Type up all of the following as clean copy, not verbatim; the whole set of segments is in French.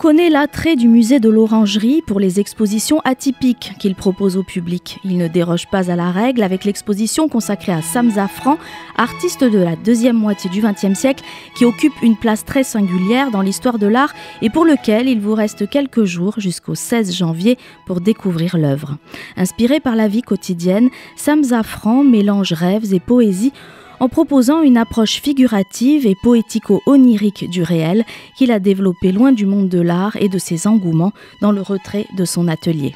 connaît l'attrait du musée de l'Orangerie pour les expositions atypiques qu'il propose au public. Il ne déroge pas à la règle avec l'exposition consacrée à Sam Zafran, artiste de la deuxième moitié du XXe siècle qui occupe une place très singulière dans l'histoire de l'art et pour lequel il vous reste quelques jours jusqu'au 16 janvier pour découvrir l'œuvre. Inspiré par la vie quotidienne, Sam Zafran mélange rêves et poésie en proposant une approche figurative et poético-onirique du réel qu'il a développé loin du monde de l'art et de ses engouements dans le retrait de son atelier.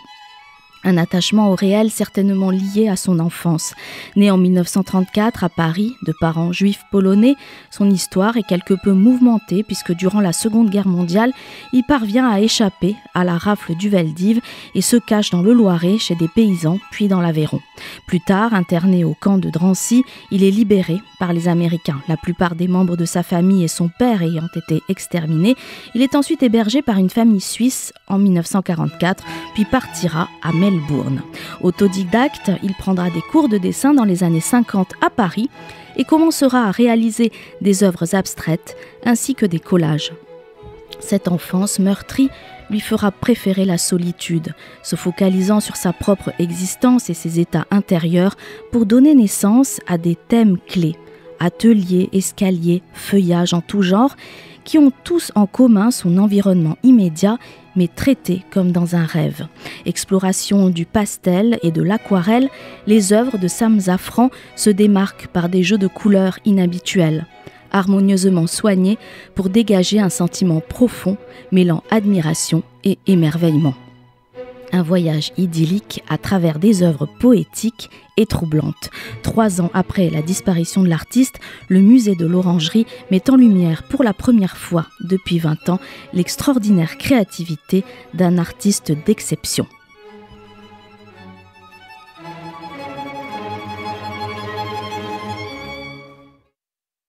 Un attachement au réel certainement lié à son enfance. Né en 1934 à Paris, de parents juifs polonais, son histoire est quelque peu mouvementée puisque durant la Seconde Guerre mondiale, il parvient à échapper à la rafle du Veldiv et se cache dans le Loiret chez des paysans puis dans l'Aveyron. Plus tard, interné au camp de Drancy, il est libéré par les Américains. La plupart des membres de sa famille et son père ayant été exterminés, il est ensuite hébergé par une famille suisse en 1944, puis partira à Melbourne. Autodidacte, il prendra des cours de dessin dans les années 50 à Paris et commencera à réaliser des œuvres abstraites ainsi que des collages. Cette enfance meurtrie lui fera préférer la solitude, se focalisant sur sa propre existence et ses états intérieurs pour donner naissance à des thèmes clés, ateliers, escaliers, feuillages en tout genre, qui ont tous en commun son environnement immédiat, mais traité comme dans un rêve. Exploration du pastel et de l'aquarelle, les œuvres de Sam Zafran se démarquent par des jeux de couleurs inhabituels, harmonieusement soignés pour dégager un sentiment profond, mêlant admiration et émerveillement. Un voyage idyllique à travers des œuvres poétiques et troublantes. 3 ans après la disparition de l'artiste, le musée de l'Orangerie met en lumière pour la première fois depuis 20 ans l'extraordinaire créativité d'un artiste d'exception.